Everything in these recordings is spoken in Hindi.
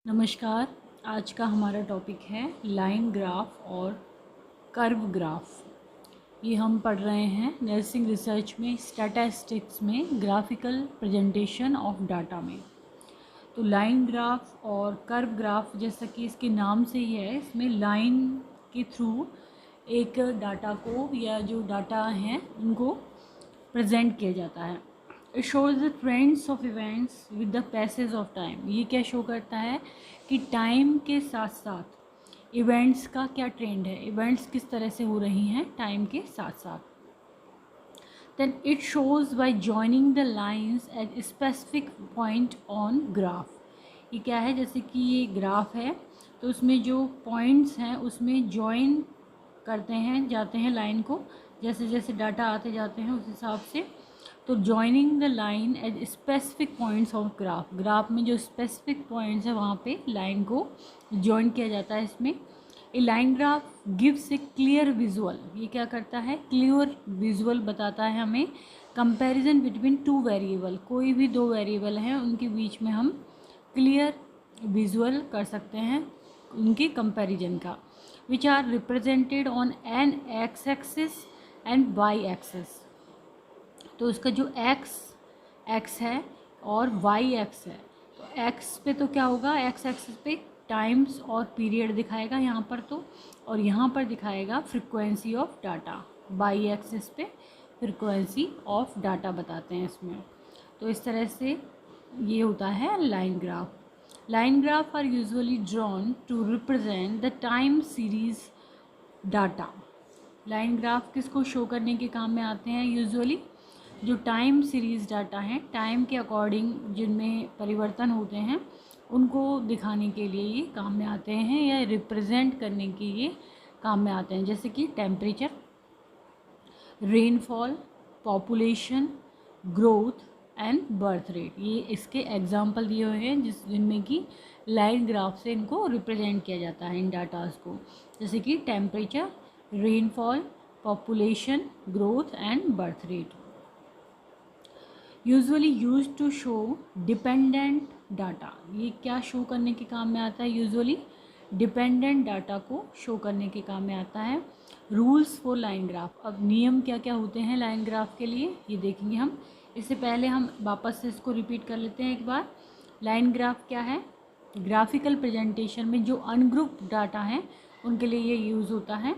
नमस्कार। आज का हमारा टॉपिक है लाइन ग्राफ और कर्व ग्राफ। ये हम पढ़ रहे हैं नर्सिंग रिसर्च में, स्टैटिस्टिक्स में, ग्राफिकल प्रेजेंटेशन ऑफ डाटा में। तो लाइन ग्राफ और कर्व ग्राफ, जैसा कि इसके नाम से ही है, इसमें लाइन के थ्रू एक डाटा को या जो डाटा हैं उनको प्रेजेंट किया जाता है। It shows the trends of events with the passage of time. ये क्या शो करता है कि टाइम के साथ साथ इवेंट्स का क्या ट्रेंड है, इवेंट्स किस तरह से हो रही हैं टाइम के साथ साथ। Then it shows by joining the lines at specific point on graph. ये क्या है, जैसे कि ये ग्राफ है तो उसमें जो पॉइंट्स हैं उसमें जॉइन करते हैं, जाते हैं लाइन को, जैसे जैसे डाटा आते जाते हैं उस हिसाब से। तो joining the line at specific points of graph, graph में जो स्पेसिफिक पॉइंट्स है वहाँ पे लाइन को जॉइन किया जाता है। इसमें a line graph gives a clear visual. ये क्या करता है, क्लियर विजुअल बताता है हमें कंपैरिजन बिटवीन टू वेरिएबल। कोई भी दो वेरिएबल हैं उनके बीच में हम क्लियर विजुअल कर सकते हैं उनके कंपैरिजन का, which are represented on an X axis and Y axis. तो उसका जो एक्स है और वाई एक्स है, तो एक्स पे तो क्या होगा, एक्स एक्सिस पे टाइम्स और पीरियड दिखाएगा यहाँ पर तो, और यहाँ पर दिखाएगा frequency of data. Y axis पे फ्रीक्वेंसी ऑफ डाटा बताते हैं इसमें। तो इस तरह से ये होता है line graph. Line graph are usually drawn to represent the time series data. Line graph किसको शो करने के काम में आते हैं, यूजुअली जो टाइम सीरीज़ डाटा हैं, टाइम के अकॉर्डिंग जिनमें परिवर्तन होते हैं उनको दिखाने के लिए ये काम में आते हैं, या रिप्रेजेंट करने के लिए काम में आते हैं। जैसे कि temperature, rainfall, population, growth and birth rate, ये इसके एग्जाम्पल दिए हुए हैं जिनमें कि लाइन ग्राफ से इनको रिप्रेजेंट किया जाता है इन डाटाज को। जैसे कि temperature, rainfall, population, growth and birth rate. Usually use to show dependent data. ये क्या शो करने के काम में आता है, यूजुअली डिपेंडेंट डाटा को शो करने के काम में आता है। रूल्स फॉर लाइन ग्राफ, अब नियम क्या क्या होते हैं लाइन ग्राफ के लिए ये देखेंगे हम। इससे पहले हम वापस से इसको रिपीट कर लेते हैं एक बार। लाइन ग्राफ क्या है, ग्राफिकल प्रेजेंटेशन में जो अनग्रुप्ड डाटा हैं उनके लिए ये यूज़ होता है।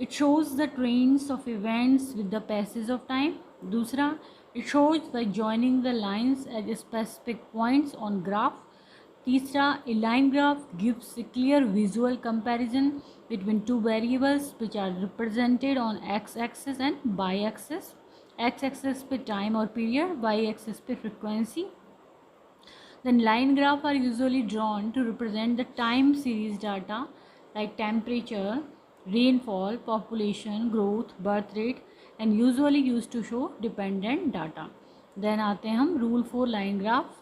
It shows the trends of events with the passage of time. दूसरा, it shows by joining the lines at specific points on graph. तीसरा, a line graph gives a clear visual comparison between two variables which are represented on x-axis and y-axis. x-axis पे time और period, y-axis पे frequency. Then line graph are usually drawn to represent the time series data like temperature, rainfall, population, growth, birth rate, and usually used to show dependent data. Then आते हैं हम rule for line graph.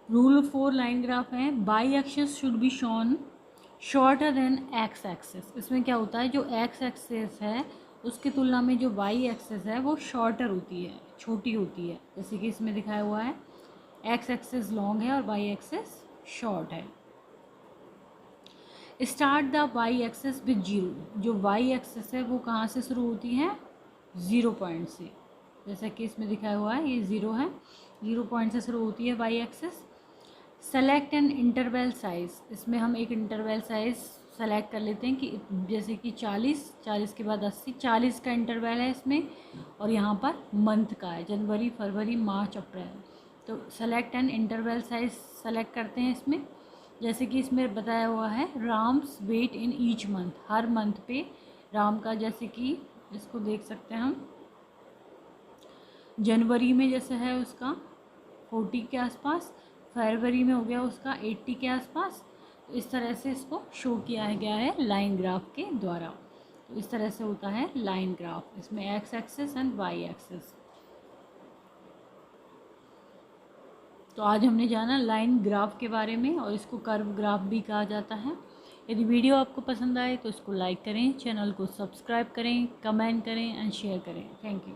Rule for line graph है, y axis should be shown shorter than x axis. इसमें क्या होता है, जो एक्स एक्सिस है उसकी तुलना में जो वाई एक्सिस है वो शॉर्टर होती है, छोटी होती है। जैसे कि इसमें दिखाया हुआ है एक्स एक्सिस लॉन्ग है और वाई एक्सिस शॉर्ट है। Start the Y axis with zero. जो वाई एक्सेस है वो कहाँ से शुरू होती है, ज़ीरो पॉइंट से। जैसा कि इसमें दिखाया हुआ है ये ज़ीरो है, 0 पॉइंट से शुरू होती है Y axis. Select an interval size, इसमें हम एक इंटरवल साइज़ सेलेक्ट कर लेते हैं कि जैसे कि 40 के बाद 80, 40 का इंटरवल है इसमें, और यहाँ पर मंथ का है, जनवरी, फरवरी, मार्च, अप्रैल। तो select an interval size select करते हैं इसमें। जैसे कि इसमें बताया हुआ है Ram's weight in each month, हर मंथ पे राम का, जैसे कि इसको देख सकते हैं हम, जनवरी में जैसे है उसका 40 के आसपास, फरवरी में हो गया उसका 80 के आसपास। तो इस तरह से इसको शो किया गया है लाइन ग्राफ के द्वारा। तो इस तरह से होता है लाइन ग्राफ, इसमें X axis and Y axis. तो आज हमने जाना लाइन ग्राफ के बारे में, और इसको कर्व ग्राफ भी कहा जाता है। यदि वीडियो आपको पसंद आए तो इसको लाइक करें, चैनल को सब्सक्राइब करें, कमेंट करें एंड शेयर करें। Thank you.